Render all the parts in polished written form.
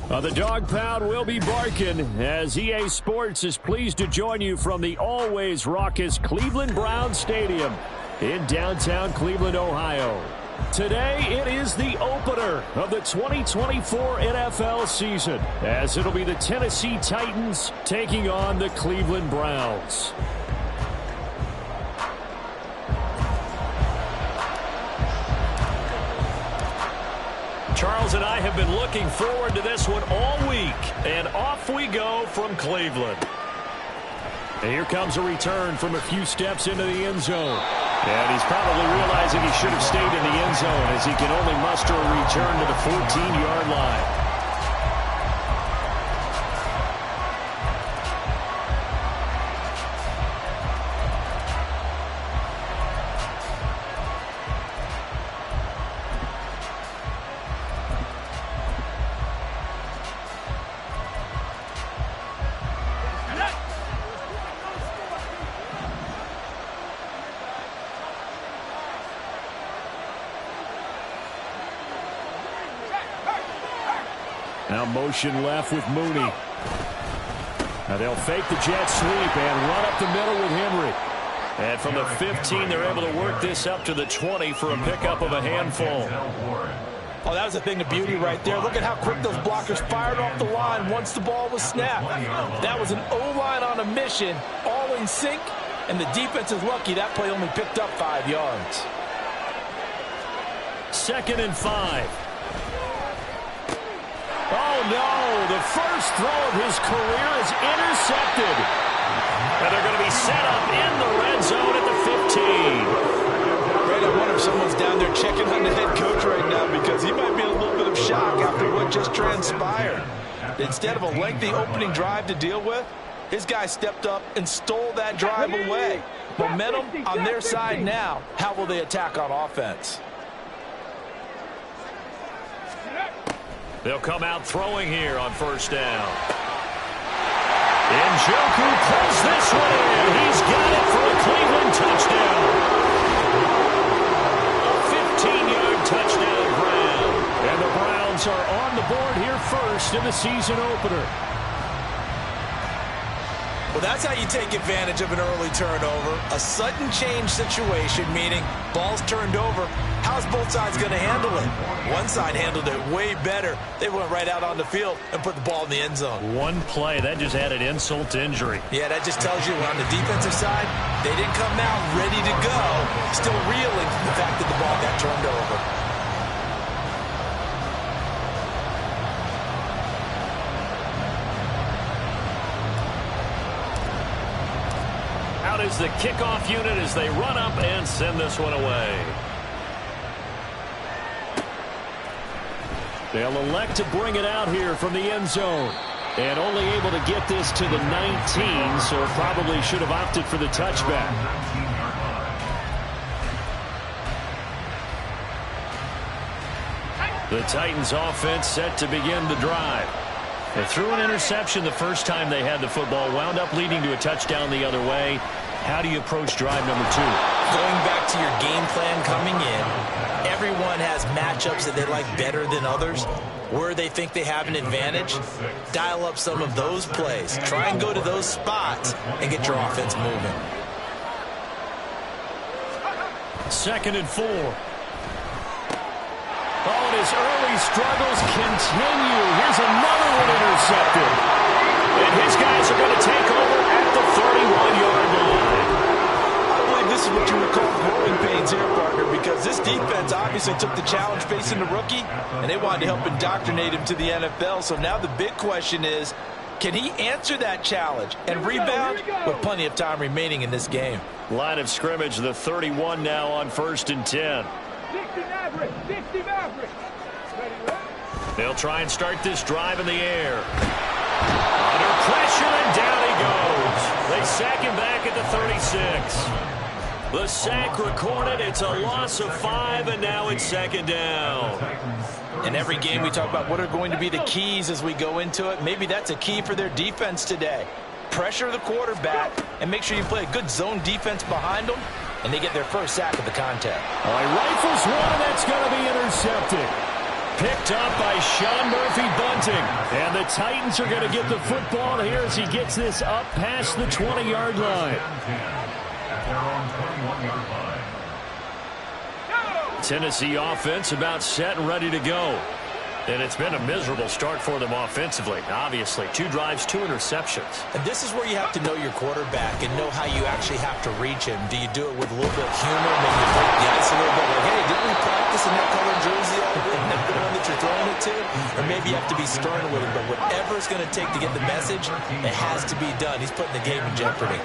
The dog pound will be barking as EA Sports is pleased to join you from the always raucous Cleveland Browns Stadium in downtown Cleveland, Ohio. Today, it is the opener of the 2024 NFL season, as it'll be the Tennessee Titans taking on the Cleveland Browns. Charles and I have been looking forward to this one all week, and off we go from Cleveland. And here comes a return from a few steps into the end zone. And he's probably realizing he should have stayed in the end zone as he can only muster a return to the 14-yard line. Now motion left with Mooney. Now they'll fake the jet sweep and run up the middle with Henry. And from the 15, they're able to work this up to the 20 for a pickup of a handful. Oh, that was a thing of beauty right there. Look at how quick those blockers fired off the line once the ball was snapped. That was an O-line on a mission, all in sync, and the defense is lucky that play only picked up 5 yards. 2nd and 5. Oh, no, the first throw of his career is intercepted. And they're going to be set up in the red zone at the 15. Right, I wonder if someone's down there checking on the head coach right now because he might be in a little bit of shock after what just transpired. Instead of a lengthy opening drive to deal with, his guy stepped up and stole that drive away. Momentum on their side now. How will they attack on offense? They'll come out throwing here on first down. Njoku pulls this one in. He's got it for a Cleveland touchdown. A 15-yard touchdown ground. And the Browns are on the board here first in the season opener. Well, that's how you take advantage of an early turnover. A sudden change situation, meaning ball's turned over. How's both sides going to handle it? One side handled it way better. They went right out on the field and put the ball in the end zone. One play, that just added insult to injury. Yeah, that just tells you on the defensive side, they didn't come out ready to go, still reeling from the fact that the ball got turned over. Out is the kickoff unit as they run up and send this one away. They'll elect to bring it out here from the end zone. And only able to get this to the 19, so probably should have opted for the touchback. The Titans offense set to begin the drive. They threw an interception the first time they had the football, wound up leading to a touchdown the other way. How do you approach drive number 2? Going back to your game plan coming in, everyone has matchups that they like better than others. Where they think they have an advantage, dial up some of those plays. Try and go to those spots and get your offense moving. 2nd and 4. Oh, and his early struggles continue. Here's another one intercepted. And his guys are going to take over at the 31-yard line. I believe this is what you would call growing pains here, partner, because this defense obviously took the challenge facing the rookie, and they wanted to help indoctrinate him to the NFL. So now the big question is, can he answer that challenge and rebound with plenty of time remaining in this game? Line of scrimmage, the 31 now on 1st and 10. They'll try and start this drive in the air. Under pressure, and down he goes. They sack him back at the 36. The sack recorded. It's a loss of 5, and now it's 2nd down. In every game we talk about what are going to be the keys as we go into it. Maybe that's a key for their defense today. Pressure the quarterback and make sure you play a good zone defense behind them, and they get their first sack of the contest. He rifles one, and that's going to be intercepted. Picked up by Sean Murphy-Bunting. And the Titans are going to get the football here as he gets this up past the 20-yard line. Tennessee offense about set and ready to go. And it's been a miserable start for them offensively. Obviously, 2 drives, 2 interceptions. And this is where you have to know your quarterback and know how you actually have to reach him. Do you do it with a little bit of humor, maybe you break the ice a little bit, like, hey, didn't we practice in that colored jersey already? The one that you're throwing it to? Or maybe you have to be stern with him, but whatever it's going to take to get the message, it has to be done. He's putting the game in jeopardy.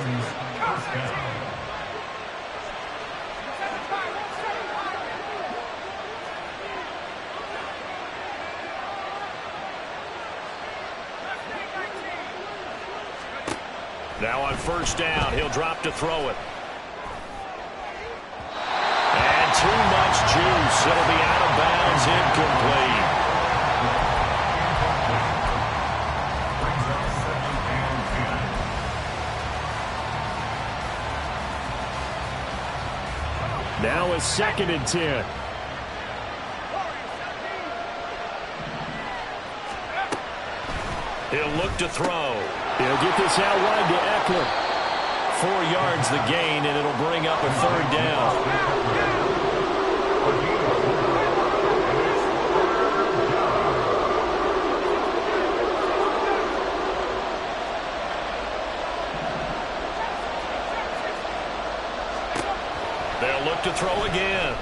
Now on first down, he'll drop to throw it. And too much juice. It'll be out of bounds, incomplete. Now a 2nd and 10. He'll look to throw. He'll get this out wide to Eckler. 4 yards the gain, and it'll bring up a 3rd down. They'll look to throw again.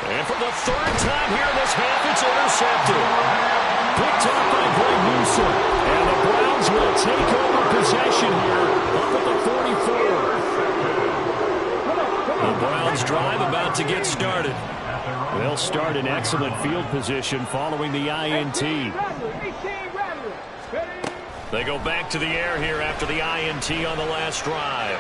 And for the 3rd time here in this half, it's intercepted. Picked up by Greg Newsome. And the Browns will take over possession here up at the 44. The Browns drive about to get started. They'll start in excellent field position following the INT. They go back to the air here after the INT on the last drive.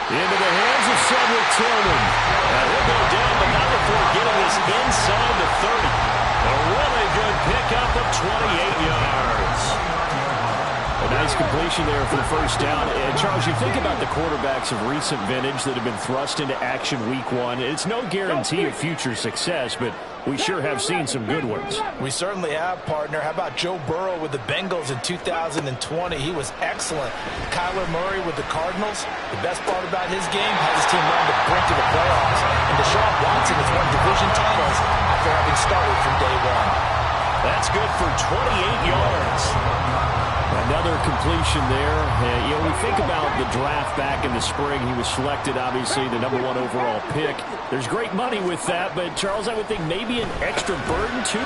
Into the hands of Cedric Tillman. And he'll go down, but not before getting this inside the 30. A really good pickup of 28 yards. A nice completion there for the first down. And Charles, you think about the quarterbacks of recent vintage that have been thrust into action week 1. It's no guarantee of future success, but we sure have seen some good ones. We certainly have, partner. How about Joe Burrow with the Bengals in 2020? He was excellent. Kyler Murray with the Cardinals. The best part about his game, had his team run the brink of the playoffs. And Deshaun Watson has won division titles after having started from day 1. That's good for 28 yards. Another completion there. You know, we think about the draft back in the spring. He was selected, obviously, the #1 overall pick. There's great money with that, but, Charles, I would think maybe an extra burden, too.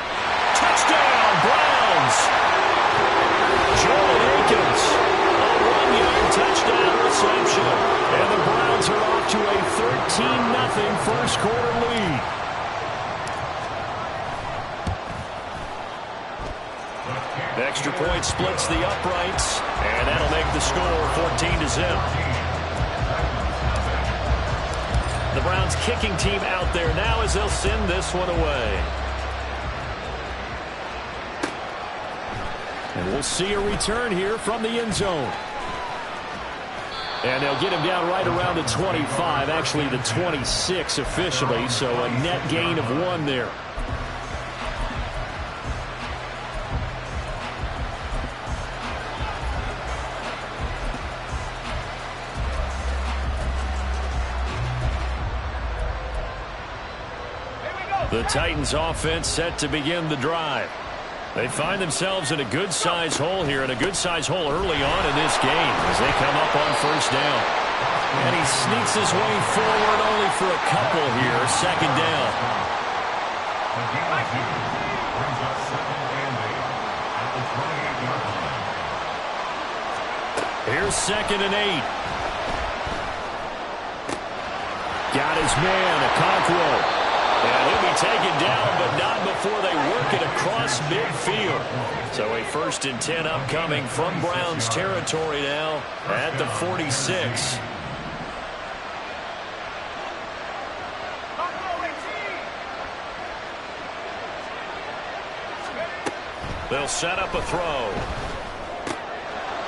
Touchdown, Browns! Joel Akins, a 1-yard touchdown reception. And the Browns are off to a 13-0 first quarter lead. Extra point splits the uprights, and that'll make the score 14-0. The Browns kicking team out there now as they'll send this one away. And we'll see a return here from the end zone. And they'll get him down right around the 25, actually the 26 officially, so a net gain of 1 there. The Titans offense set to begin the drive. They find themselves in a good-sized hole here, and a good-sized hole early on in this game as they come up on first down. And he sneaks his way forward only for a couple here, 2nd down. Here's 2nd and 8. Got his man, Okonkwo. And he'll be taken down, but not before they work it across midfield. So a 1st and 10 upcoming from Browns territory now at the 46. They'll set up a throw.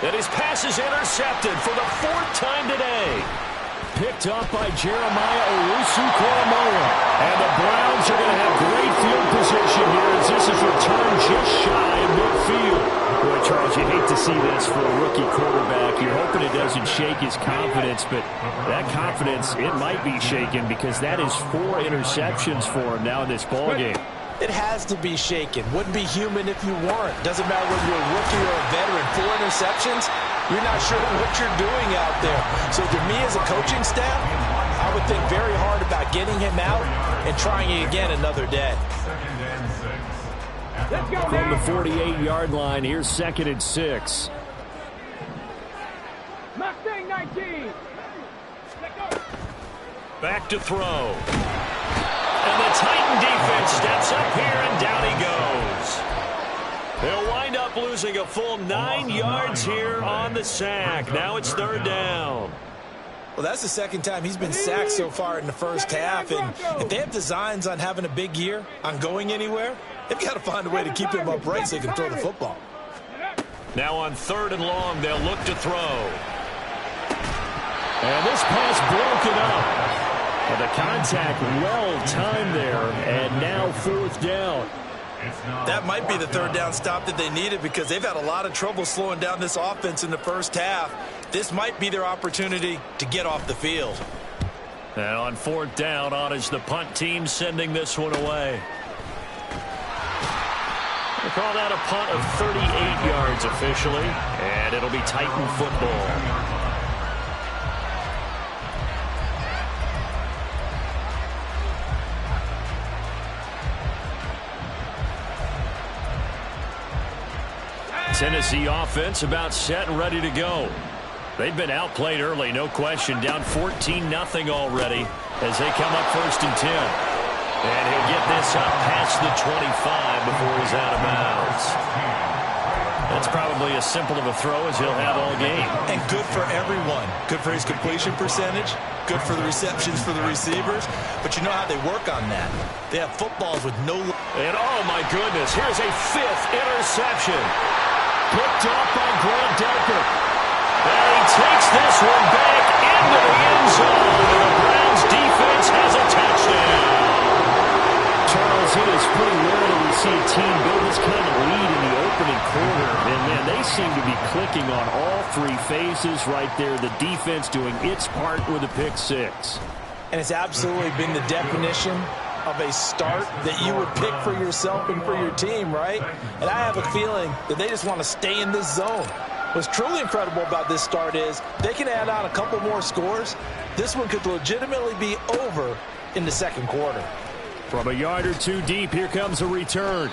And his pass is intercepted for the 4th time today. Picked up by Jeremiah Owusu-Koramoah. And the Browns are going to have great field position here as this is returned just shy of midfield. Boy, Charles, you hate to see this for a rookie quarterback. You're hoping it doesn't shake his confidence, but that confidence, it might be shaken because that is 4 interceptions for him now in this ballgame. It has to be shaken. Wouldn't be human if you weren't. Doesn't matter whether you're a rookie or a veteran. 4 interceptions, you're not sure what you're doing out there. So to me as a coaching staff, I would think very hard about getting him out and trying it again another day. From the 48-yard line, here's 2nd and 6. Mustang 19. Back to throw. And the Titan defense steps up here, and down he goes. They'll wind up losing a full 9 yards here on the sack. Now it's 3rd down. Well, that's the 2nd time he's been sacked so far in the first half. And if they have designs on having a big year, on going anywhere, they've got to find a way to keep him upright so he can throw the football. Now on 3rd and long, they'll look to throw. And this pass broken up. And the contact well-timed there, and now 4th down. That might be the 3rd down stop that they needed because they've had a lot of trouble slowing down this offense in the first half. This might be their opportunity to get off the field. And on 4th down, on is the punt team sending this one away. They call that a punt of 38 yards officially, and it'll be Titan football. Tennessee offense about set and ready to go. They've been outplayed early, no question. Down 14-0 already as they come up 1st and 10. And he'll get this up past the 25 before he's out of bounds. That's probably as simple of a throw as he'll have all game. And good for everyone. Good for his completion percentage. Good for the receptions for the receivers. But you know how they work on that. They have footballs with no... And oh my goodness, here's a 5th interception. Picked up by Grant Delpit. And he takes this one back into the end zone. And the Browns defense has a touchdown. Charles, it is pretty rare that we see a team build this kind of lead in the opening quarter. And, man, they seem to be clicking on all 3 phases right there. The defense doing its part with a pick 6. And it's absolutely been the definition of a start that you would pick for yourself and for your team, right? And I have a feeling that they just want to stay in this zone. What's truly incredible about this start is they can add on a couple more scores. This one could legitimately be over in the 2nd quarter. From a yard or 2 deep, here comes a return.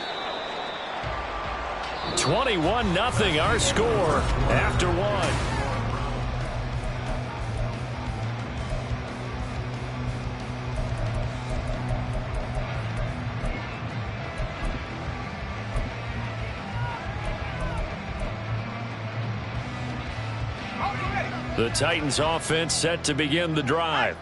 21-0 our score after 1. The Titans offense set to begin the drive.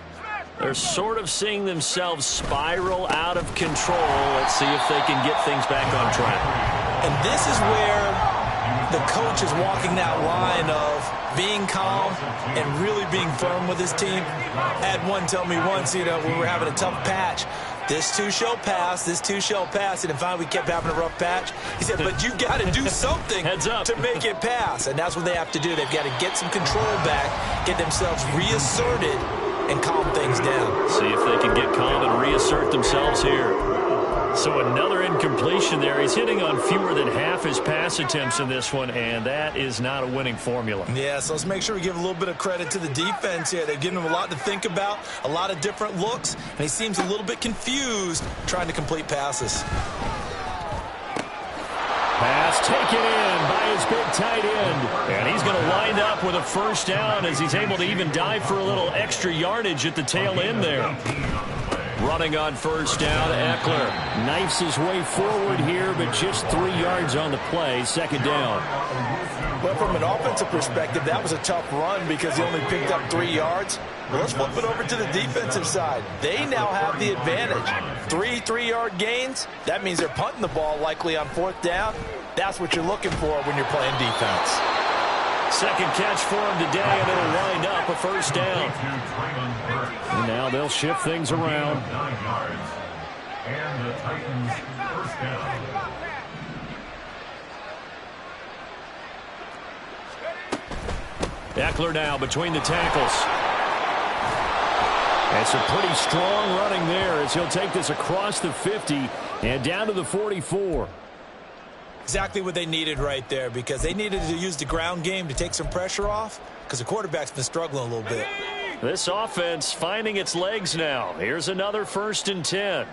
They're sort of seeing themselves spiral out of control. Let's see if they can get things back on track. And this is where the coach is walking that line of being calm and really being firm with his team. I had one tell me once, when we were having a tough patch, this too shall pass, this too shall pass. And finally we kept having a rough patch. He said, but you got to do something to make it pass. And that's what they have to do. They've got to get some control back, get themselves reasserted, and calm things down. See if they can get calm and reassert themselves here. So another incompletion there. He's hitting on fewer than half his pass attempts in this one, and that is not a winning formula. Yeah, so let's make sure we give a little bit of credit to the defense here. They've given him a lot to think about, a lot of different looks, and he seems a little bit confused trying to complete passes. Pass taken in by his big tight end. And he's going to wind up with a 1st down as he's able to even dive for a little extra yardage at the tail end there. Running on 1st down, Eckler knifes his way forward here, but just 3 yards on the play, 2nd down. But from an offensive perspective, that was a tough run because he only picked up 3 yards. Well, let's flip it over to the defensive side. They now have the advantage. 3 3-yard gains. That means they're punting the ball likely on 4th down. That's what you're looking for when you're playing defense. Second catch for him today, and it'll wind up a first down. And now they'll shift things around. 9 yards. And the Titans first down. Eckler now between the tackles. And some pretty strong running there as he'll take this across the 50 and down to the 44. Exactly what they needed right there, because they needed to use the ground game to take some pressure off, because the quarterback's been struggling a little bit. This offense finding its legs now. Here's another 1st and 10.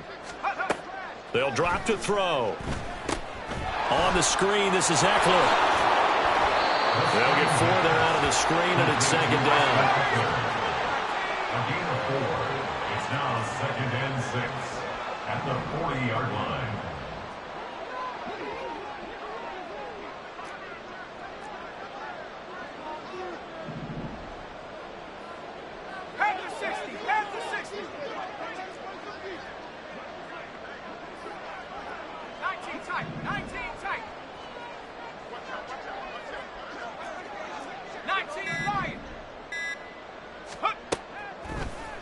They'll drop to throw. On the screen, this is Eckler. They'll get 4 there out of the screen, and it's 2nd down. A gain of 4. It's now 2nd and 6 at the 40-yard line.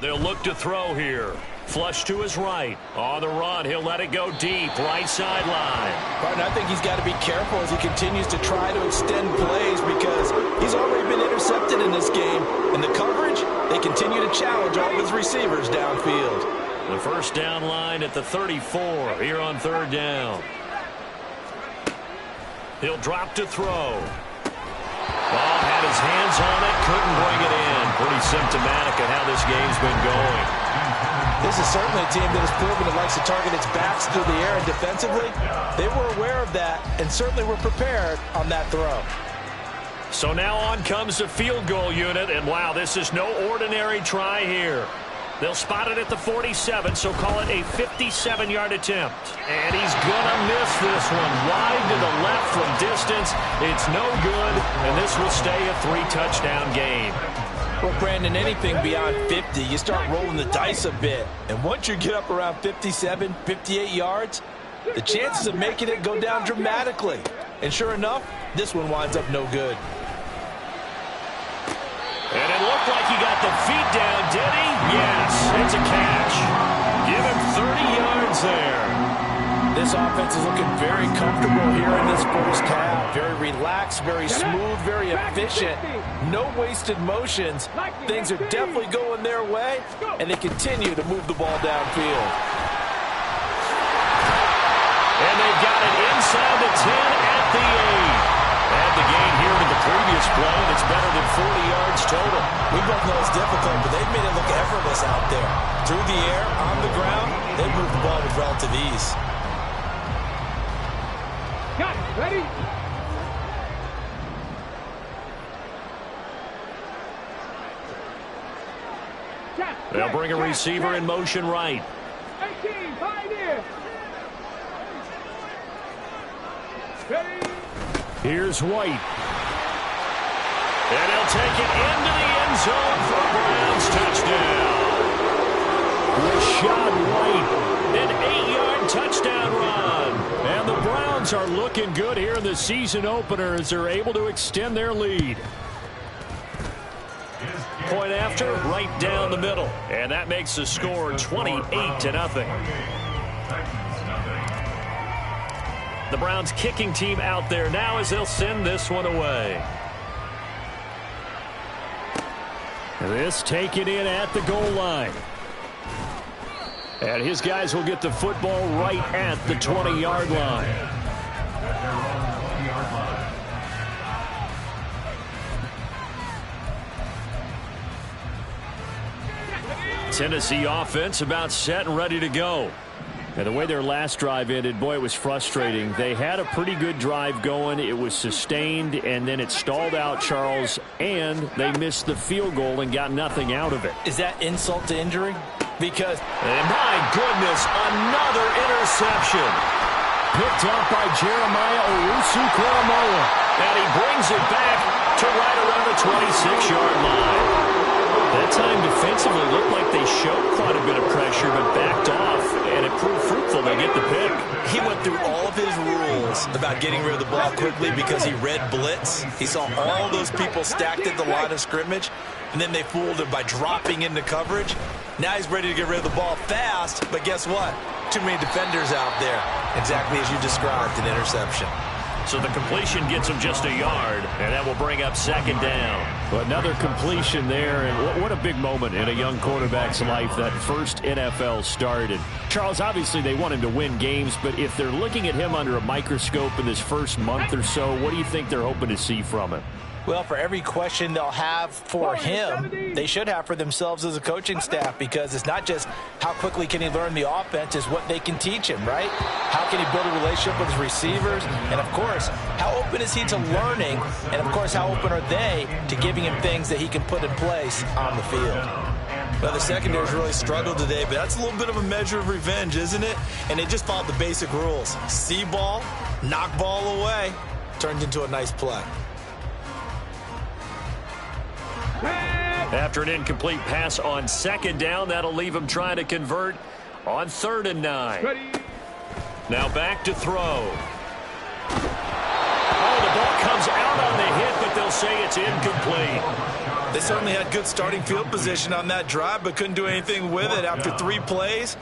They'll look to throw here. Flush to his right. On the run, he'll let it go deep. Right sideline. Partner, I think he's got to be careful as he continues to try to extend plays, because he's already been intercepted in this game. In the coverage, they continue to challenge all of his receivers downfield. The first down line at the 34 here on 3rd down. He'll drop to throw. Ball had his hands on it, couldn't bring it in. Pretty symptomatic of how this game's been going. This is certainly a team that has proven it likes to target its backs through the air, and defensively, they were aware of that and certainly were prepared on that throw. So now on comes the field goal unit, and wow, this is no ordinary try here. They'll spot it at the 47, so call it a 57-yard attempt. And he's going to miss this one. Wide to the left from distance. It's no good, and this will stay a 3-touchdown game. Well, Brandon, anything beyond 50, you start rolling the dice a bit. And once you get up around 57, 58 yards, the chances of making it go down dramatically. And sure enough, this one winds up no good. And it looked like he got the feet down, did he? Yes, it's a catch. Give him 30 yards there. This offense is looking very comfortable here in this first half. Very relaxed, very smooth, very efficient. No wasted motions. Things are definitely going their way, and they continue to move the ball downfield. And they've got it inside the 10 at the 8. Had the gain here with the previous play. That's better than 40 yards total. We both know it's difficult, but they've made it look effortless out there. Through the air, on the ground, they move the ball with relative ease. Got it. Ready? They'll bring a receiver in motion right. 18, Pioneer. Ready? Here's White. And he'll take it into the end zone for a Browns touchdown. Rashad White, an 8-yard touchdown run. And the Browns are looking good here in the season opener as they're able to extend their lead. Point after, right down the middle. And that makes the score 28-0. The Browns kicking team out there now as they'll send this one away. This taken in at the goal line. And his guys will get the football right at the 20-yard line. Tennessee offense about set and ready to go. And the way their last drive ended, boy, it was frustrating. They had a pretty good drive going. It was sustained, and then it stalled out, Charles, and they missed the field goal and got nothing out of it. Is that insult to injury? Because, and my goodness, another interception. Picked up by Jeremiah Owusu-Koramoah. And he brings it back to right around the 26-yard line. That time defensively looked like they showed quite a bit of pressure but backed off, and it proved fruitful. They get the pick. He went through all of his rules nervous about getting rid of the ball quickly because he read blitz. He saw all those people stacked at the line of scrimmage, and then they fooled him by dropping into coverage. Now he's ready to get rid of the ball fast, but guess what? Too many defenders out there. Exactly as you described, an interception. So the completion gets him just a yard, and that will bring up second down. Another completion there, and what a big moment in a young quarterback's life, that first NFL start. And Charles, obviously they want him to win games, but if they're looking at him under a microscope in this first month or so, what do you think they're hoping to see from him? Well, for every question they'll have for him, they should have for themselves as a coaching staff, because it's not just how quickly can he learn the offense, it's what they can teach him, right? How can he build a relationship with his receivers? And, of course, how open is he to learning? And, of course, how open are they to giving him things that he can put in place on the field? Well, the secondary's really struggled today, but that's a little bit of a measure of revenge, isn't it? And they just followed the basic rules. See ball, knock ball away, turned into a nice play. After an incomplete pass on second down, that'll leave him trying to convert on 3rd and 9. Ready. Now back to throw. Oh, the ball comes out on the hit, but they'll say it's incomplete. They certainly had good starting field position on that drive, but couldn't do anything with it after 3 plays.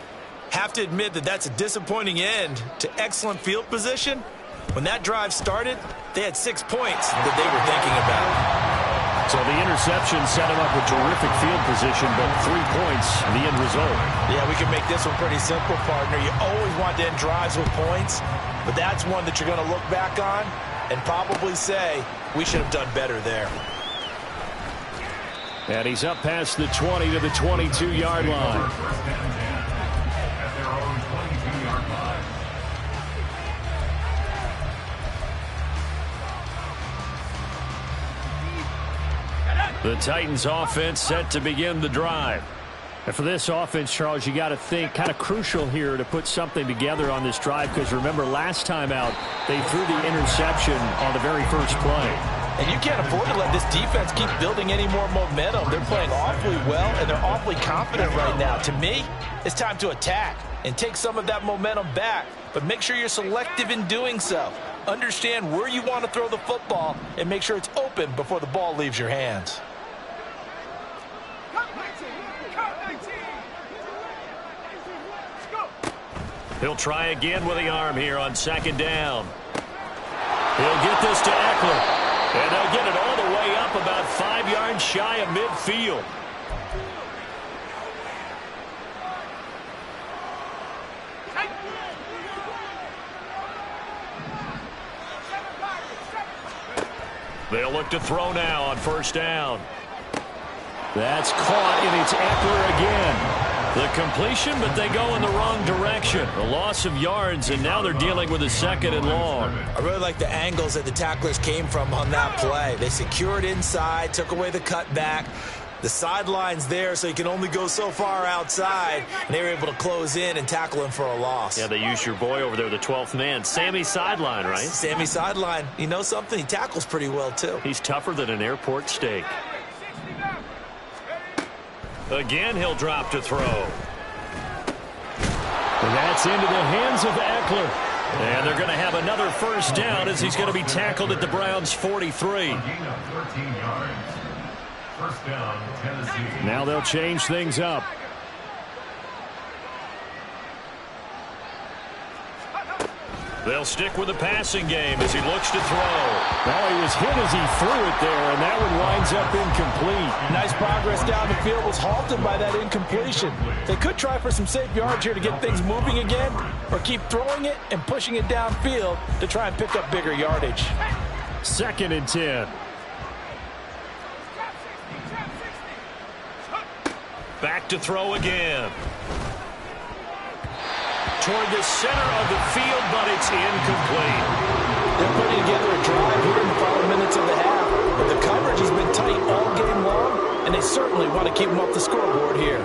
Have to admit that that's a disappointing end to excellent field position. When that drive started, they had 6 points that they were thinking about. So the interception set him up with terrific field position, but 3 points, the end result. Yeah, we can make this one pretty simple, partner. You always want to end drives with points, but that's one that you're going to look back on and probably say, we should have done better there. And he's up past the 20 to the 22-yard line. At their own 22-yard line. The Titans offense set to begin the drive. And for this offense, Charles, you got to think kind of crucial here to put something together on this drive, because remember last time out they threw the interception on the very first play. And you can't afford to let this defense keep building any more momentum. They're playing awfully well, and they're awfully confident right now. To me, it's time to attack and take some of that momentum back, but make sure you're selective in doing so. Understand where you want to throw the football and make sure it's open before the ball leaves your hands. He'll try again with the arm here on second down. He'll get this to Eckler. And they'll get it all the way up about 5 yards shy of midfield. They'll look to throw now on first down. That's caught, and it's Eckler again. The completion, but they go in the wrong direction. A loss of yards, and now they're dealing with a 2nd and long. I really like the angles that the tacklers came from on that play. They secured inside, took away the cutback. The sideline's there, so you can only go so far outside, and they were able to close in and tackle him for a loss. Yeah, they used your boy over there, the 12th man. Sammy Sideline, right? Sammy Sideline. You know something? He tackles pretty well, too. He's tougher than an airport steak. Again, he'll drop to throw. And that's into the hands of Eckler. And they're going to have another first down as he's going to be tackled at the Browns' 43. Gain of 13 yards. First down, Tennessee. Now they'll change things up. They'll stick with the passing game as he looks to throw. Well, he was hit as he threw it there, and that one winds up incomplete. Nice progress down the field, was halted by that incompletion. They could try for some safe yards here to get things moving again, or keep throwing it and pushing it downfield to try and pick up bigger yardage. 2nd and 10. Back to throw again. Toward the center of the field, but it's incomplete. They're putting together a drive here in the final minutes of the half, but the coverage has been tight all game long, and they certainly want to keep them off the scoreboard here.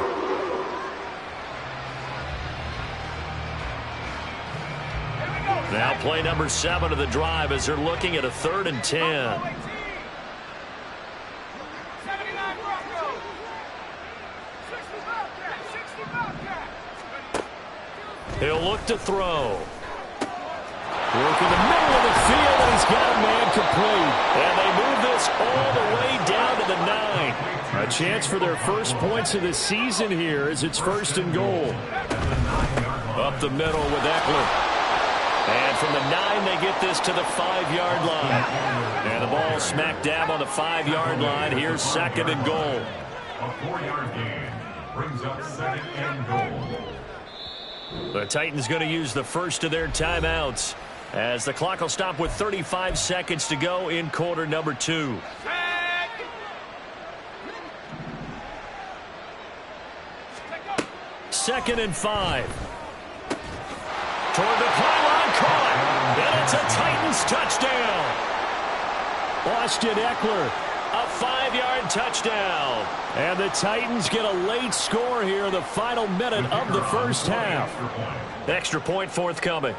Now play number 7 of the drive as they're looking at a 3rd and 10. He'll look to throw. Work in the middle the field, and he's got a man complete. And they move this all the way down to the 9. A chance for their first points of the season here as it's 1st and goal. Up the middle with Eckler. And from the 9, they get this to the 5-yard line. And the ball smack dab on the 5-yard line. Here's 2nd and goal. A 4-yard gain brings up 2nd and goal. The Titans going to use the first of their timeouts as the clock will stop with 35 seconds to go in quarter number 2. 2nd and 5. Toward the pylon, caught. And it's a Titans touchdown. Austin Eckler, a 5-yard touchdown. And the Titans get a late score here in the final minute of the first half. Extra point forthcoming.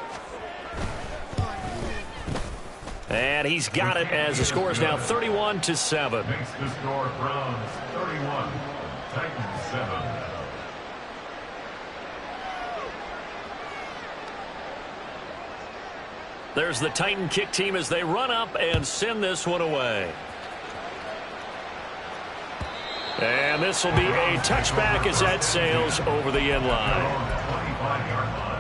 And he's got it as the score is now 31-7. Makes the score Browns 31, Titans 7. There's the Titan kick team as they run up and send this one away. And this will be a touchback as that sails over the end line. 25-yard line.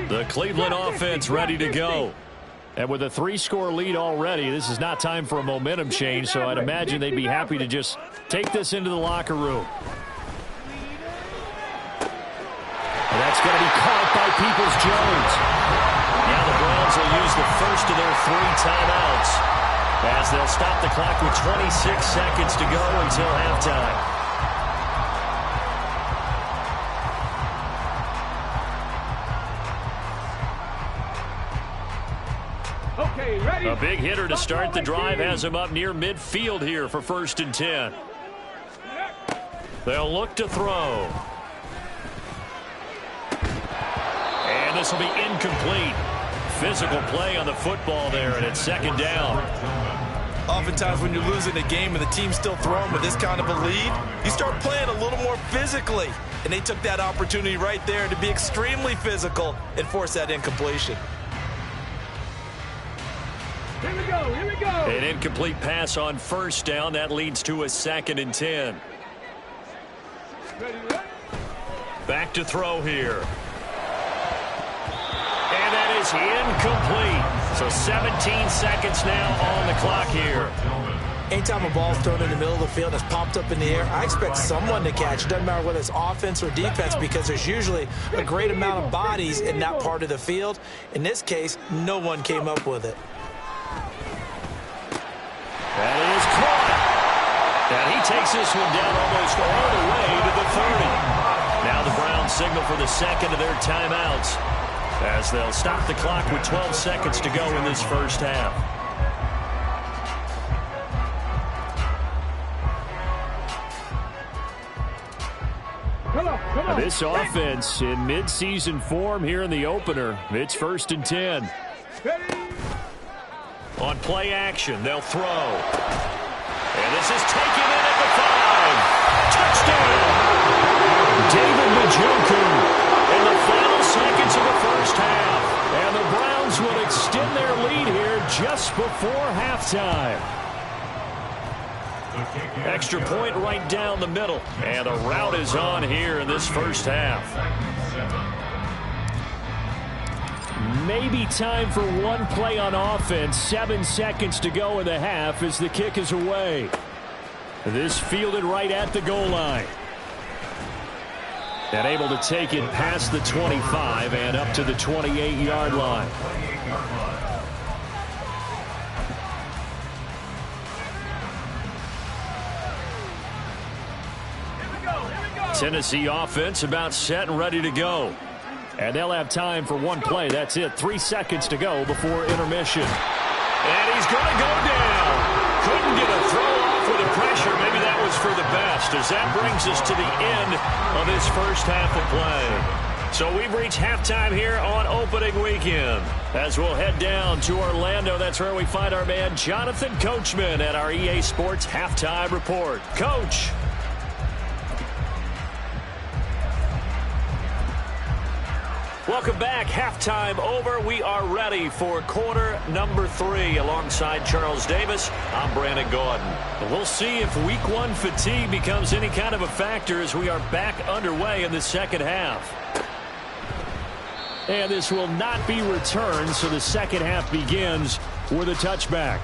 The Cleveland offense ready to go. And with a 3-score lead already, this is not time for a momentum change, so I'd imagine they'd be happy to just take this into the locker room. And that's going to be caught by Peoples-Jones. Now the Browns will use the first of their 3 timeouts as they'll stop the clock with 26 seconds to go until halftime. Okay, ready. A big hitter to start the drive has him up near midfield here for 1st and 10. They'll look to throw. And this will be incomplete. Physical play on the football there, and it's 2nd down. Oftentimes when you're losing a game and the team's still throwing with this kind of a lead, you start playing a little more physically. And they took that opportunity right there to be extremely physical and force that incompletion. Here we go, here we go. An incomplete pass on 1st down. That leads to a 2nd and 10. Ready. Back to throw here. And that is incomplete. So 17 seconds now on the clock here. Anytime a ball's thrown in the middle of the field and it's popped up in the air, I expect someone to catch. It doesn't matter whether it's offense or defense because there's usually a great amount of bodies in that part of the field. In this case, no one came up with it. That is caught. And he takes this one down almost all the way to the 30. Now the Browns signal for the 2nd of their timeouts as they'll stop the clock with 12 seconds to go in this first half. Come on. This offense in midseason form here in the opener. It's 1st and 10. Ready. On play action, they'll throw. And this is taken in at the 5. Touchdown! David Njoku in the final seconds of the first half. And the Browns will extend their lead here just before halftime. Extra point right down the middle. And the route is on here in this first half. Maybe time for one play on offense. 7 seconds to go in the half as the kick is away. This fielded right at the goal line. And able to take it past the 25 and up to the 28-yard line. Tennessee offense about set and ready to go. And they'll have time for one play. That's it. 3 seconds to go before intermission. And he's going to go down. Couldn't get a throw off with the pressure. Maybe that was for the best as that brings us to the end of this first half of play. So we've reached halftime here on opening weekend. As we'll head down to Orlando, that's where we find our man Jonathan Coachman at our EA Sports Halftime Report. Coach. Welcome back. Halftime over. We are ready for quarter number 3 alongside Charles Davis. I'm Brandon Gordon. We'll see if week 1 fatigue becomes any kind of a factor as we are back underway in the second half. And this will not be returned, so the second half begins with a touchback.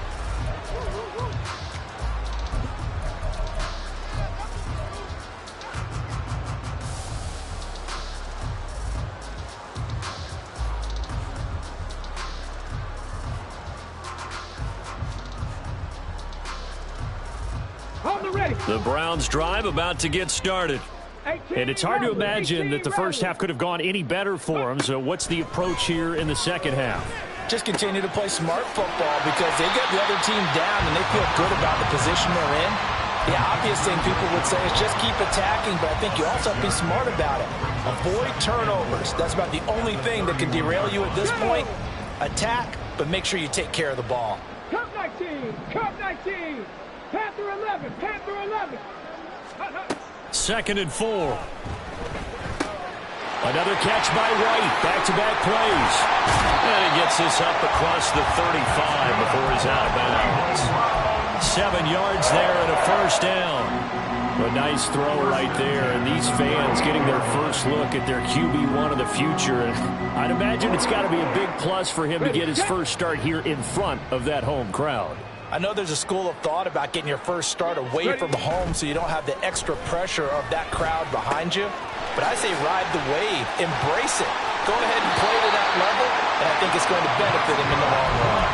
The Browns drive about to get started. And it's hard to imagine that the first half could have gone any better for them. So what's the approach here in the second half? Just continue to play smart football because they get the other team down and they feel good about the position they're in. The obvious thing people would say is just keep attacking, but I think you also have to be smart about it. Avoid turnovers. That's about the only thing that can derail you at this point. Attack, but make sure you take care of the ball. Cup 19, Cup 19, Panther 11, Panther 11. Second and 4. Another catch by White. Back-to-back plays. And he gets this up across the 35 before he's out of bounds. 7 yards there and a first down. A nice throw right there. And these fans getting their first look at their QB1 of the future. And I'd imagine it's got to be a big plus for him to get his first start here in front of that home crowd. I know there's a school of thought about getting your first start away from home so you don't have the extra pressure of that crowd behind you. But I say ride the wave. Embrace it. Go ahead and play to that level, and I think it's going to benefit him in the long run.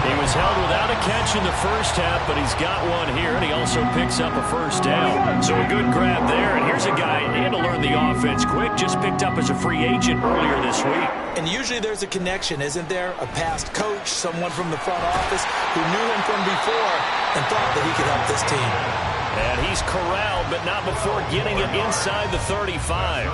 He was held without a catch in the first half, but he's got one here, and he also picks up a first down. So a good grab there, and here's a guy he had to learn the offense quick, just picked up as a free agent earlier this week. And usually there's a connection, isn't there? A past coach, someone from the front office who knew him from before and thought that he could help this team. And he's corralled, but not before getting it inside the 35.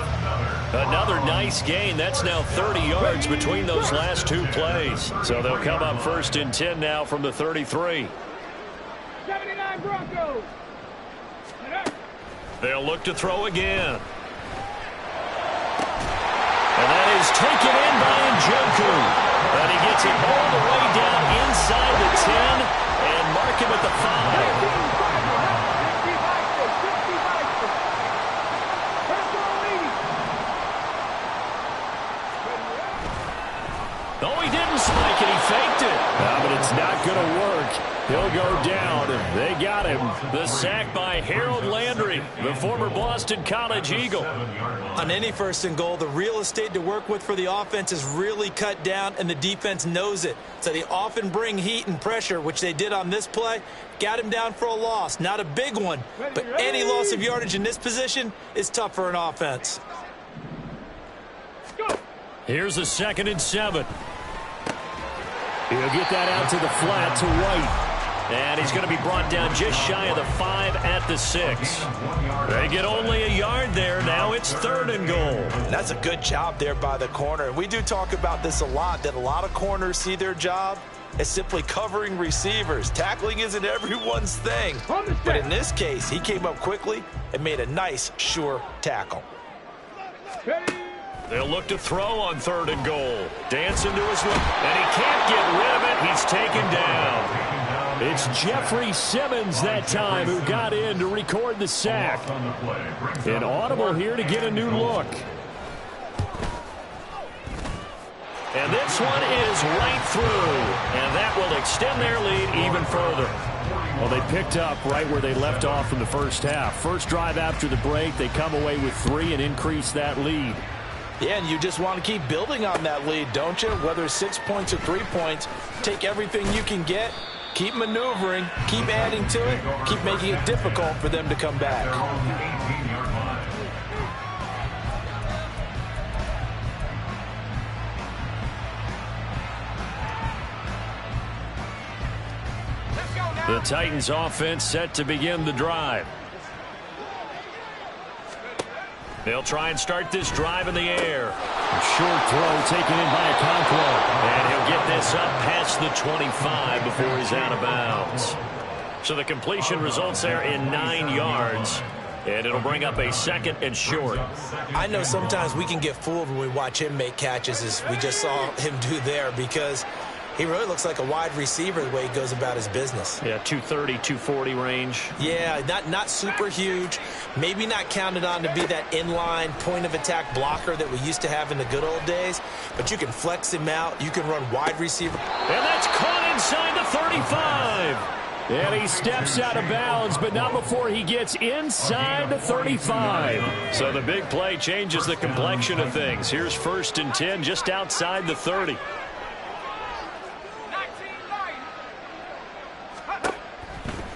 Another nice gain. That's now 30 yards between those last 2 plays. So they'll come up first and 10 now from the 33. 79 Broncos. They'll look to throw again. And that is taken in by Njoku. And he gets it all the way down inside the 10 and mark him at the 5. Oh, he didn't spike it. He faked it. But it's not going to work. He'll go down. They got him. The sack by Harold Landry, the former Boston College Eagle. On any first and goal, the real estate to work with for the offense is really cut down, and the defense knows it. So they often bring heat and pressure, which they did on this play. Got him down for a loss. Not a big one, but any loss of yardage in this position is tough for an offense. Here's a 2nd and 7. He'll get that out to the flat to White. And he's going to be brought down just shy of the 5 at the 6. They get only a yard there. Now it's 3rd and goal. That's a good job there by the corner. And we do talk about this a lot, that a lot of corners see their job as simply covering receivers. Tackling isn't everyone's thing. But in this case, he came up quickly and made a nice, sure tackle. They'll look to throw on 3rd and goal. Dancing to his left, and he can't get rid of it. He's taken down. It's Jeffrey Simmons that time who got in to record the sack. An audible here to get a new look. And this one is right through. And that will extend their lead even further. Well, they picked up right where they left off in the first half. First drive after the break, they come away with 3 and increase that lead. Yeah, and you just want to keep building on that lead, don't you? Whether it's 6 points or 3 points, take everything you can get, keep maneuvering, keep adding to it, keep making it difficult for them to come back. The Titans offense set to begin the drive. They'll try and start this drive in the air. A short throw taken in by Okonkwo. And he'll get this up past the 25 before he's out of bounds. So the completion results there in 9 yards. And it'll bring up a 2nd and short. I know sometimes we can get fooled when we watch him make catches, as we just saw him do there, because he really looks like a wide receiver the way he goes about his business. Yeah, 230, 240 range. Yeah, not super huge. Maybe not counted on to be that inline point-of-attack blocker that we used to have in the good old days. But you can flex him out. You can run wide receiver. And that's caught inside the 35. And he steps out of bounds, but not before he gets inside the 35. So the big play changes the complexion of things. Here's 1st and 10 just outside the 30.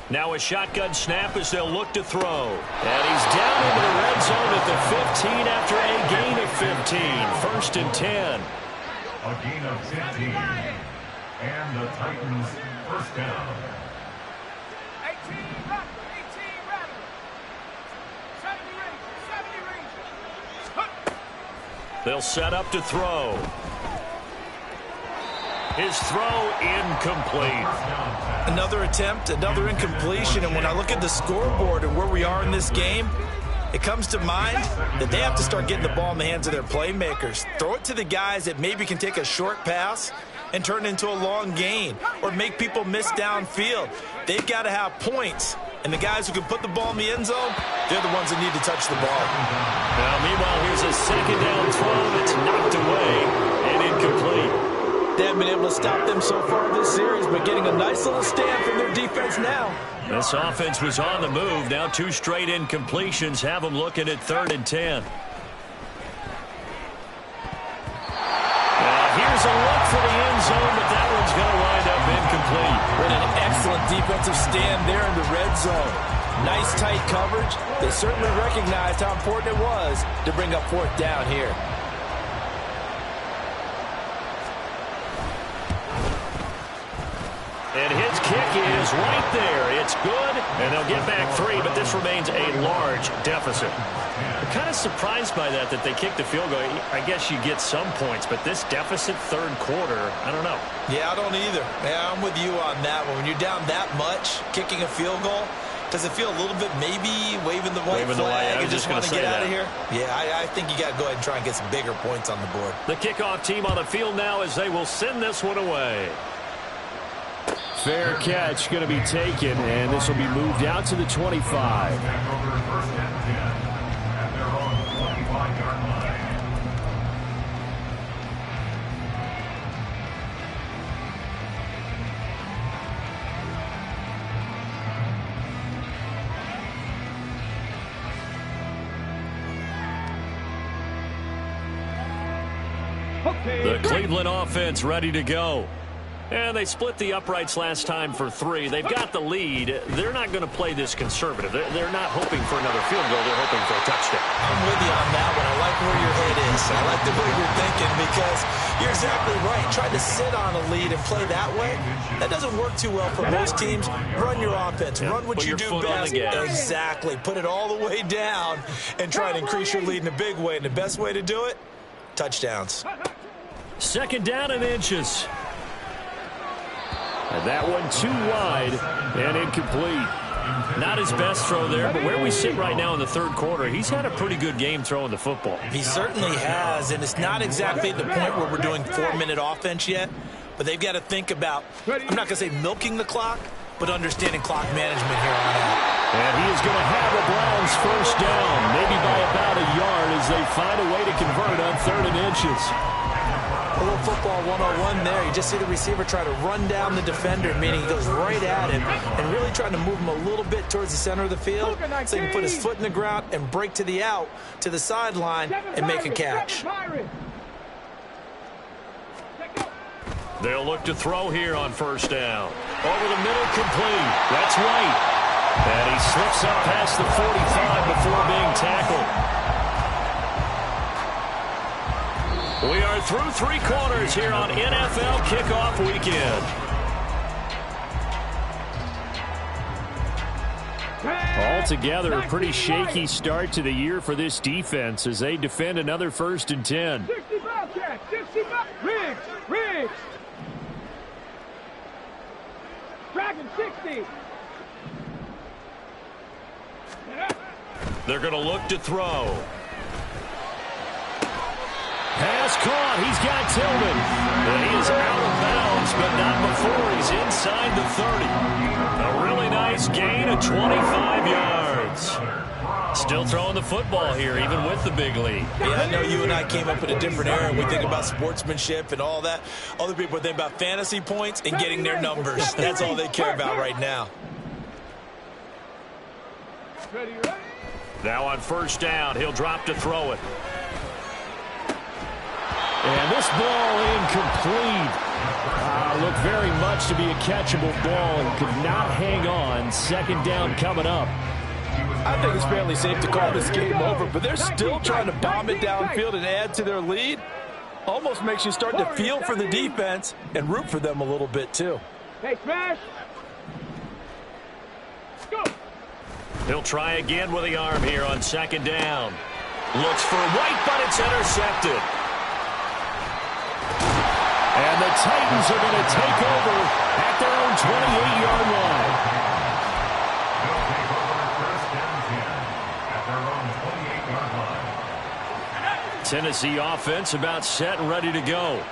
Now a shotgun snap as they'll look to throw. And he's down into the red zone at the 15 after a gain of 15. 1st and 10. A gain of 15. And the Titans first down. 18 rattle. 70 range. They'll set up to throw. His throw incomplete. Another attempt, another incompletion, and when I look at the scoreboard and where we are in this game, it comes to mind that they have to start getting the ball in the hands of their playmakers. Throw it to the guys that maybe can take a short pass and turn it into a long gain or make people miss downfield. They've got to have points, and the guys who can put the ball in the end zone, they're the ones that need to touch the ball. Now, meanwhile, here's a 2nd down throw that's knocked away and incomplete. They haven't been able to stop them so far this series, but getting a nice little stand from their defense now. This offense was on the move. Now 2 straight incompletions have them looking at 3rd and 10. Now here's a look for the end zone, but that one's going to wind up incomplete. What an excellent defensive stand there in the red zone. Nice tight coverage. They certainly recognized how important it was to bring up 4th down here. And his kick is right there. It's good, and they'll get back 3, but this remains a large deficit. I'm kind of surprised by that they kicked the field goal. I guess you get some points, but this deficit 3rd quarter, I don't know. Yeah, I don't either. Yeah, I'm with you on that one. When you're down that much, kicking a field goal, does it feel a little bit maybe waving the white flag and just want to get out of here? Yeah, I think you got to go ahead and try and get some bigger points on the board. The kickoff team on the field now as they will send this one away. Fair catch going to be taken, and this will be moved out to the 25. The Cleveland offense ready to go. And they split the uprights last time for 3. They've got the lead. They're not going to play this conservative. They're not hoping for another field goal. They're hoping for a touchdown. I'm with you on that one. I like where your head is. I like the way you're thinking because you're exactly right. Trying to sit on a lead and play that way, that doesn't work too well for most teams. Run your offense. Run what you do best. Exactly. Put it all the way down and try and increase your lead in a big way. And the best way to do it, touchdowns. 2nd down and inches. And that one too wide and incomplete. Not his best throw there, but where we sit right now in the 3rd quarter, he's had a pretty good game throwing the football. He certainly has, and it's not exactly at the point where we're doing 4-minute offense yet, but they've got to think about, I'm not going to say milking the clock, but understanding clock management here on out. And he is going to have the Browns 1st down, maybe by about a yard as they find a way to convert on 3rd and inches. A little football 101 there. You just see the receiver try to run down the defender, meaning he goes right at him and really trying to move him a little bit towards the center of the field so he can put his foot in the ground and break to the out, to the sideline, and make a catch. They'll look to throw here on 1st down. Over the middle, complete. That's White. And he slips up past the 45 before being tackled. We are through 3 quarters here on NFL Kickoff Weekend. Altogether, a pretty shaky start to the year for this defense as they defend another 1st and 10. 60 Bobcat, 60 Riggs, Riggs. Dragon 60. They're going to look to throw. Pass caught. He's got Tillman. And he is out of bounds, but not before he's inside the 30. A really nice gain of 25 yards. Still throwing the football here, even with the big lead. Yeah, I know you and I came up in a different era. We think about sportsmanship and all that. Other people think about fantasy points and getting their numbers. That's all they care about right now. Now on 1st down, he'll drop to throw it. And this ball incomplete. Looked very much to be a catchable ball and could not hang on. 2nd down coming up. I think it's fairly safe to call this game over, but they're still trying to bomb it downfield and add to their lead. Almost makes you start to feel for the defense and root for them a little bit, too. Hey, smash. Go. He'll try again with the arm here on 2nd down. Looks for White, but it's intercepted. And the Titans are going to take over at their own 28-yard line. Tennessee offense about set and ready to go.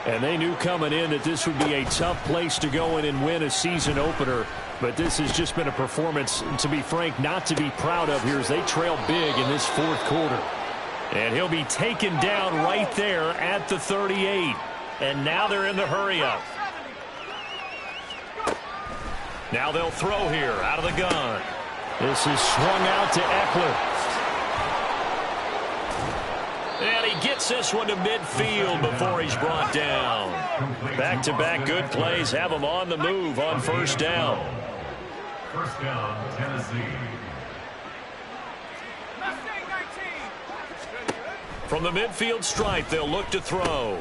And they knew coming in that this would be a tough place to go in and win a season opener. But this has just been a performance, to be frank, not to be proud of here as they trail big in this 4th quarter. And he'll be taken down right there at the 38. And now they're in the hurry-up. Now they'll throw here out of the gun. This is swung out to Eckler. And he gets this one to midfield before he's brought down. Back-to-back good plays have him on the move on 1st down. 1st down, Tennessee. From the midfield stripe, they'll look to throw.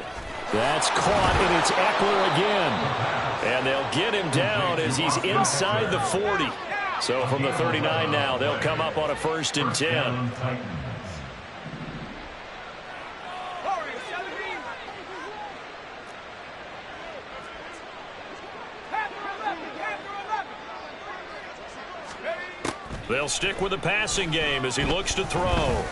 That's caught, and it's Eckler again. And they'll get him down as he's inside the 40. So from the 39 now, they'll come up on a 1st and 10. They'll stick with the passing game as he looks to throw.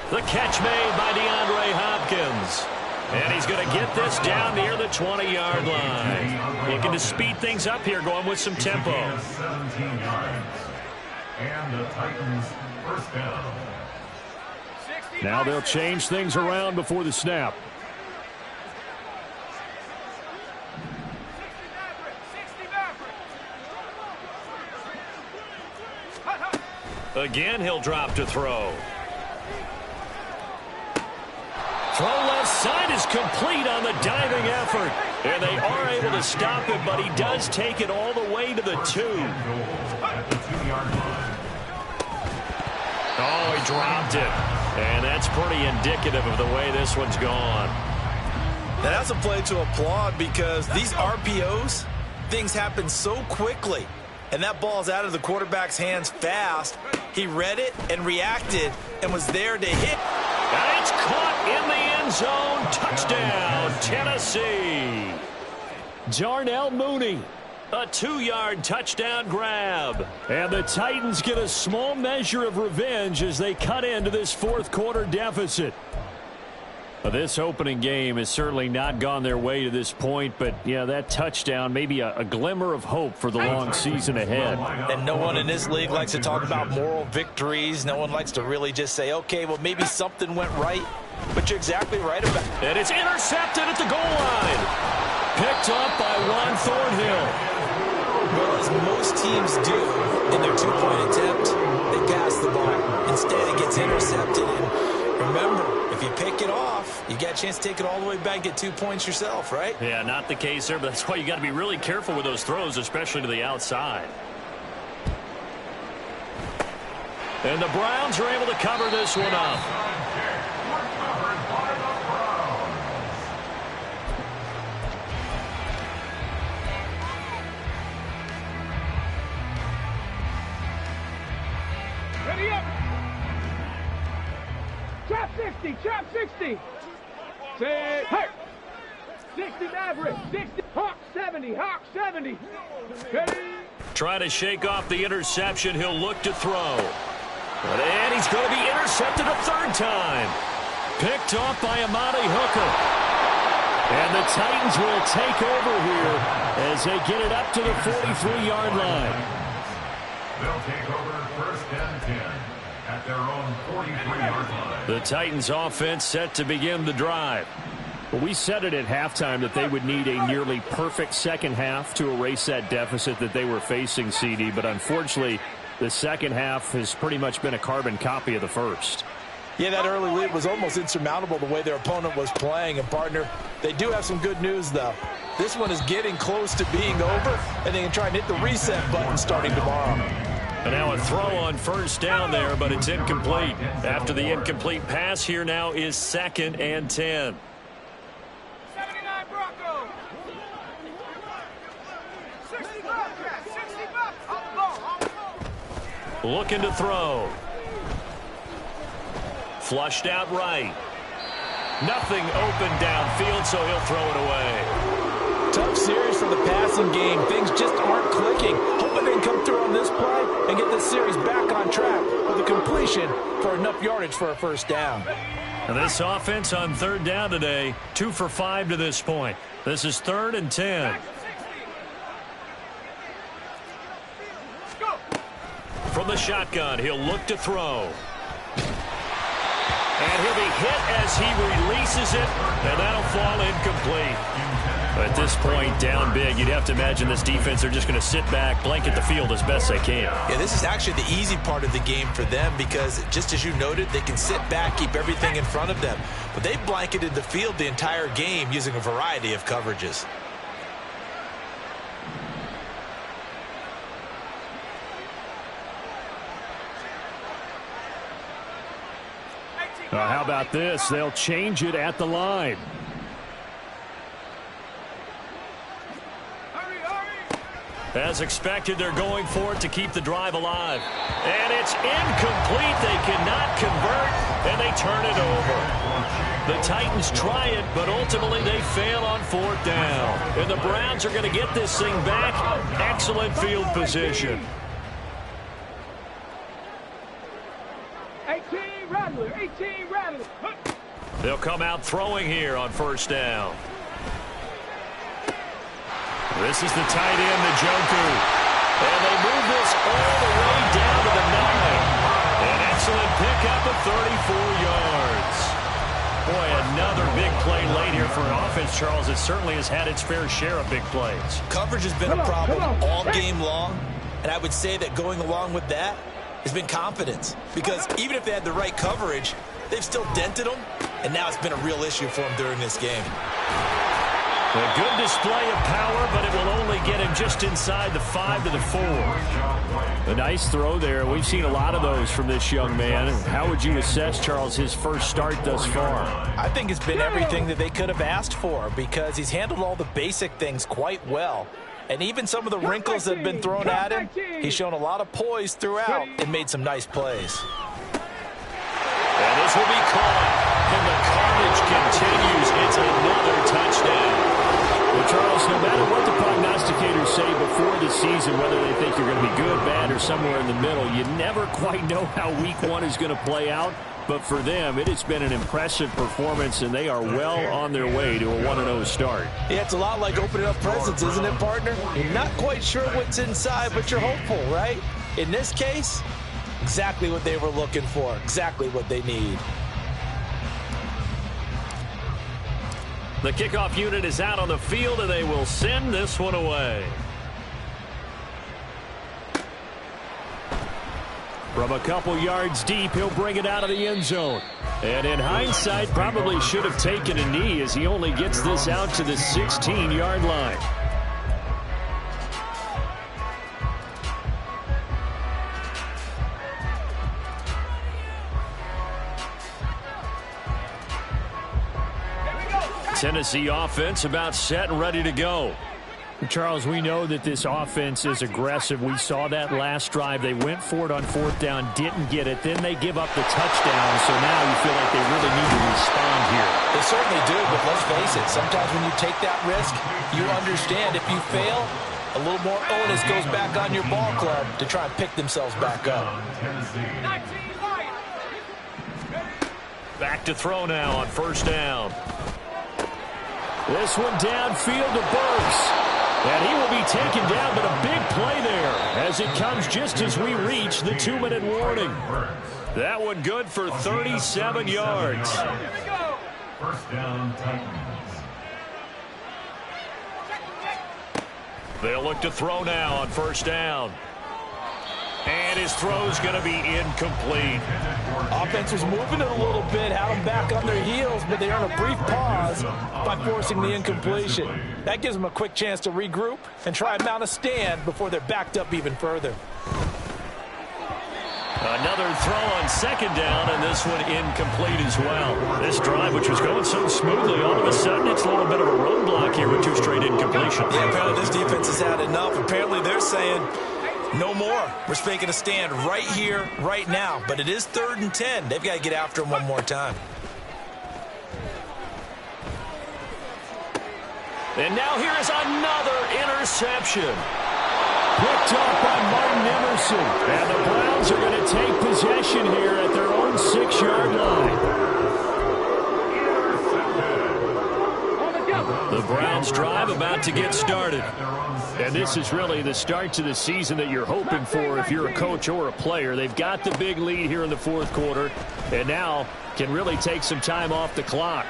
The catch made by DeAndre Hopkins. And he's going to get this down near the 20-yard line. Looking to speed things up here, going with some tempo. 17 yards. And the Titans 1st down. Now they'll change things around before the snap. Again, he'll drop to throw. Throw left side is complete on the diving effort. And they are able to stop him, but he does take it all the way to the 2. At the 2-yard line. Oh, he dropped it. And that's pretty indicative of the way this one's gone. Now, that's a play to applaud because these RPOs, things happen so quickly. And that ball's out of the quarterback's hands fast. He read it and reacted and was there to hit. And it's caught in the end zone. Touchdown, Tennessee. Darnell Mooney, a 2-yard touchdown grab. And the Titans get a small measure of revenge as they cut into this 4th quarter deficit. This opening game has certainly not gone their way to this point, but yeah, that touchdown, maybe a glimmer of hope for the long season ahead. And no one in this league likes to talk about moral victories. No one likes to really just say, okay, well, maybe something went right. But you're exactly right about it. And it's intercepted at the goal line. Picked up by Juan Thornhill. Well, as most teams do in their 2-point attempt, they pass the ball. Instead, it gets intercepted. And remember, if you pick it off, you got a chance to take it all the way back, get 2 points yourself, right? Yeah, not the case there, but that's why you got to be really careful with those throws, especially to the outside. And the Browns are able to cover this one up. 60, trap 60. Set, hurt. 60 Maverick, 60, Hawk 70, Hawk 70. Ready? Trying to shake off the interception. He'll look to throw. And he's going to be intercepted a third time. Picked off by Amani Hooker. And the Titans will take over here as they get it up to the 43-yard line. They'll take over first and 10 at their own 43-yard line. The Titans offense set to begin the drive. Well, we said it at halftime that they would need a nearly perfect second half to erase that deficit that they were facing, CD. But unfortunately, the second half has pretty much been a carbon copy of the first. Yeah, that early lead was almost insurmountable the way their opponent was playing. And, partner, they do have some good news, though. This one is getting close to being over, and they can try and hit the reset button starting tomorrow. And now a throw on first down there, but it's incomplete. After the incomplete pass, here now is 2nd and 10. 79 Bronco. 60 Bobcat, 60 bucks. On the ball. Looking to throw. Flushed out right. Nothing open downfield, so he'll throw it away. Tough series for the passing game. Things just aren't clicking. Hoping they can come through on this play and get this series back on track with a completion for enough yardage for a first down. And this offense on third down today, 2 for 5 to this point. This is 3rd and 10. From the shotgun, he'll look to throw. And he'll be hit as he releases it, and that'll fall incomplete. At this point, down big, you'd have to imagine this defense, they're just going to sit back, blanket the field as best they can. Yeah, this is actually the easy part of the game for them because, just as you noted, they can sit back, keep everything in front of them. But they've blanketed the field the entire game using a variety of coverages. How about this? They'll change it at the line. As expected, they're going for it to keep the drive alive. And it's incomplete. They cannot convert, and they turn it over. The Titans try it, but ultimately they fail on 4th down. And the Browns are going to get this thing back. Excellent field position. 18 Rattler, 18 Rattler. They'll come out throwing here on first down. This is the tight end, Njoku. And they move this all the way down to the 9. An excellent pickup of 34 yards. Boy, another big play late here for an offense, Charles. It certainly has had its fair share of big plays. Coverage has been a problem all game long, and I would say that going along with that has been confidence. Because even if they had the right coverage, they've still dented them, and now it's been a real issue for them during this game. A good display of power, but it will only get him just inside the 5 to the 4. A nice throw there. We've seen a lot of those from this young man. How would you assess, Charles, his first start thus far? I think it's been everything that they could have asked for because he's handled all the basic things quite well. And even some of the wrinkles that have been thrown at him, he's shown a lot of poise throughout and made some nice plays. And this will be caught. And the carnage continues. It's another touchdown. Well, Charles, no matter what the prognosticators say before the season, whether they think you're going to be good, bad, or somewhere in the middle, you never quite know how week 1 is going to play out. But for them, it has been an impressive performance, and they are well on their way to a 1-0 start. Yeah, it's a lot like opening up presents, isn't it, partner? You're not quite sure what's inside, but you're hopeful, right? In this case, exactly what they were looking for, exactly what they need. The kickoff unit is out on the field, and they will send this one away. From a couple yards deep, he'll bring it out of the end zone. And in hindsight, probably should have taken a knee as he only gets this out to the 16-yard line. Tennessee offense about set and ready to go. Charles, we know that this offense is aggressive. We saw that last drive. They went for it on fourth down, didn't get it. Then they give up the touchdown, so now you feel like they really need to respond here. They certainly do, but let's face it, sometimes when you take that risk, you understand if you fail, a little more onus goes back on your ball club to try and pick themselves back up. Back to throw now on first down. This one downfield to Burks. And he will be taken down, but a big play there as it comes just as we reach the 2-minute warning. That one good for 37 yards. First down, Titans. They'll look to throw now on first down. And his throw's going to be incomplete. Offense was moving it a little bit, had them back on their heels, but they earn a brief pause by forcing the incompletion. That gives them a quick chance to regroup and try and mount a stand before they're backed up even further. Another throw on second down, and this one incomplete as well. This drive, which was going so smoothly, all of a sudden it's a little bit of a roadblock here with 2 straight incompletions. Yeah, apparently this defense has had enough. Apparently they're saying, no more. We're making a stand right here, right now. But it is 3rd and 10. They've got to get after him one more time. And now here is another interception. Picked up by Martin Emerson. And the Browns are going to take possession here at their own 6-yard line. The Browns drive about to get started. And this is really the start to the season that you're hoping for if you're a coach or a player. They've got the big lead here in the 4th quarter and now can really take some time off the clock.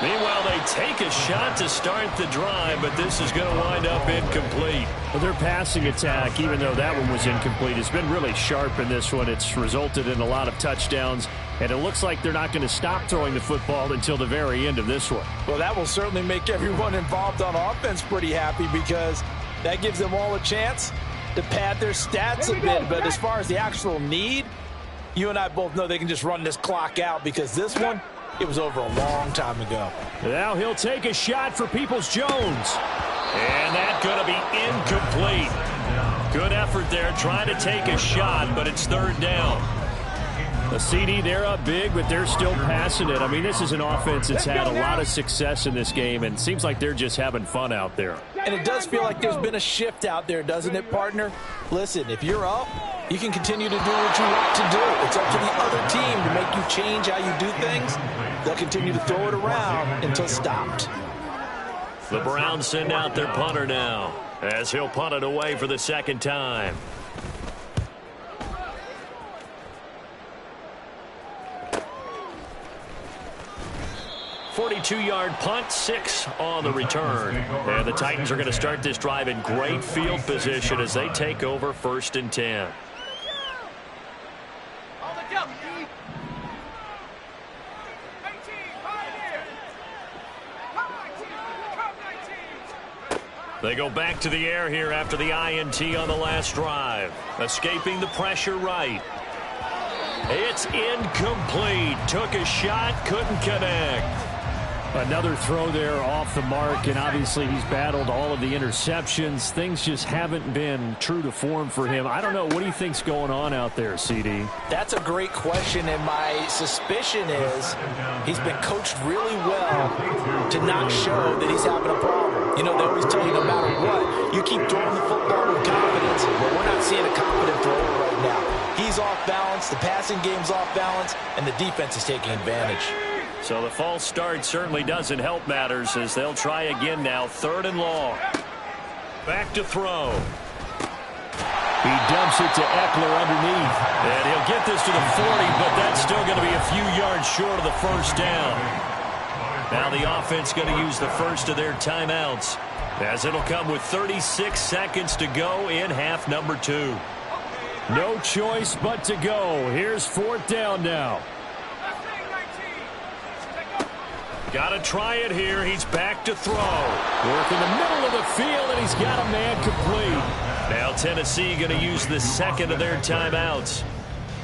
Meanwhile, they take a shot to start the drive, but this is going to wind up incomplete. Well, their passing attack, even though that one was incomplete, has been really sharp in this one. It's resulted in a lot of touchdowns, and it looks like they're not going to stop throwing the football until the very end of this one. Well, that will certainly make everyone involved on offense pretty happy because that gives them all a chance to pad their stats a bit. But as far as the actual need, you and I both know they can just run this clock out because this one, it was over a long time ago. Now he'll take a shot for Peoples-Jones. And that's going to be incomplete. Good effort there trying to take a shot, but it's 3rd down. A CD, they're up big, but they're still passing it. I mean, this is an offense that's had a lot of success in this game, and it seems like they're just having fun out there. And it does feel like there's been a shift out there, doesn't it, partner? Listen, if you're up, you can continue to do what you want to do. It's up to the other team to make you change how you do things. They'll continue to throw it around until stopped. The Browns send out their punter now as he'll punt it away for the 2nd time. .42-yard punt, 6 on the return. And the Titans are going to start this drive in great field position as they take over 1st and 10. They go back to the air here after the INT on the last drive. Escaping the pressure right. It's incomplete. Took a shot, couldn't connect. Another throw there off the mark, and obviously he's battled all of the interceptions. Things just haven't been true to form for him. I don't know. What do you think's going on out there, CD? That's a great question, and my suspicion is he's been coached really well to not show that he's having a problem. You know, they always tell you no matter what, you keep throwing the football with confidence, but we're not seeing a confident thrower right now. He's off balance, the passing game's off balance, and the defense is taking advantage. So the false start certainly doesn't help matters as they'll try again now, 3rd and long. Back to throw. He dumps it to Eckler underneath. And he'll get this to the 40, but that's still going to be a few yards short of the 1st down. Now the offense going to use the first of their timeouts as it'll come with 36 seconds to go in half number 2. No choice but to go. Here's 4th down now. Got to try it here. He's back to throw. Work in the middle of the field, and he's got a man complete. Now Tennessee going to use the 2nd of their timeouts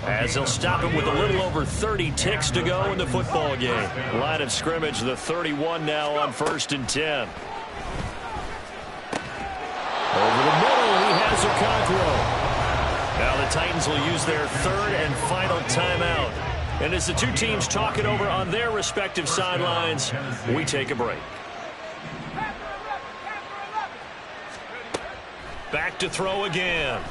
as they'll stop him with a little over 30 ticks to go in the football game. Line of scrimmage, the 31 now on 1st and 10. throw. Now the Titans will use their third and final timeout. And as the two teams talk it over on their respective sidelines, we take a break. Back to throw again.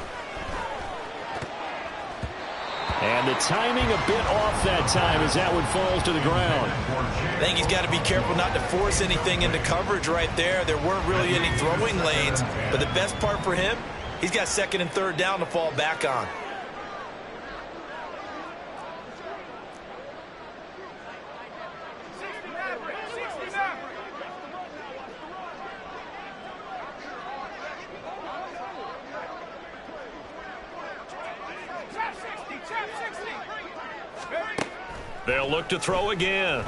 And the timing a bit off that time as that one falls to the ground. I think he's got to be careful not to force anything into coverage right there. There weren't really any throwing lanes, but the best part for him, he's got second and third down to fall back on. They'll look to throw again.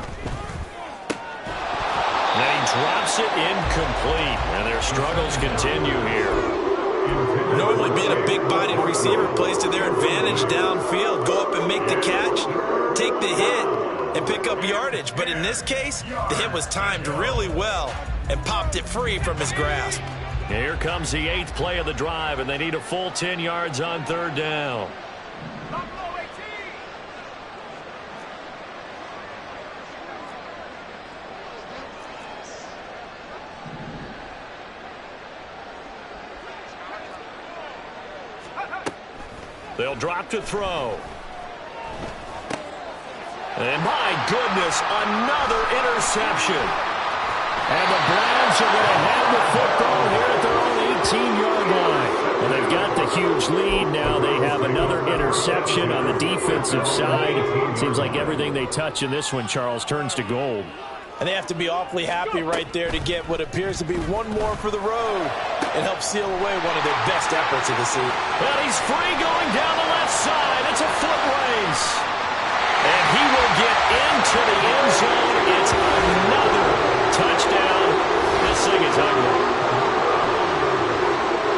And he drops it incomplete. And their struggles continue here. Normally being a big-bodied receiver plays to their advantage downfield. Go up and make the catch, take the hit, and pick up yardage. But in this case, the hit was timed really well and popped it free from his grasp. Here comes the 8th play of the drive, and they need a full 10 yards on third down. They'll drop to throw. And my goodness, another interception. And the Browns are going to have the football here at their own 18-yard line. And they've got the huge lead. Now they have another interception on the defensive side. Seems like everything they touch in this one, Charles, turns to gold. And they have to be awfully happy right there to get what appears to be one more for the road and help seal away one of their best efforts of the season. Well, he's free going down the left side. It's a foot race. And he will get into the end zone. It's another touchdown. This thing is ugly.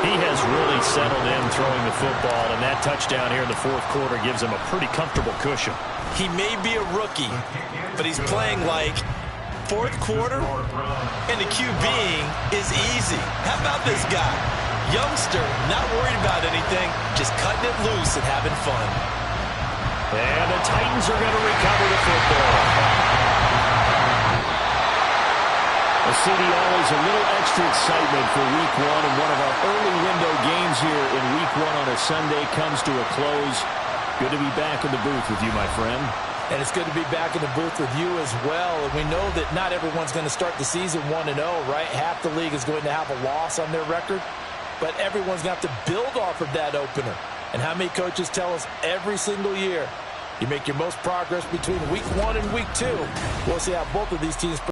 He has really settled in throwing the football, and that touchdown here in the fourth quarter gives him a pretty comfortable cushion. He may be a rookie, but he's playing like fourth quarter, and the QBing is easy. How about this guy? Youngster, not worried about anything, just cutting it loose and having fun. And the Titans are going to recover the football. A city always a little extra excitement for week one, and one of our early window games here in week one on a Sunday comes to a close. Good to be back in the booth with you, my friend. And it's good to be back in the booth with you as well. And we know that not everyone's going to start the season 1-0, right? Half the league is going to have a loss on their record. But everyone's going to have to build off of that opener. And how many coaches tell us every single year, you make your most progress between week 1 and week 2. We'll see how both of these teams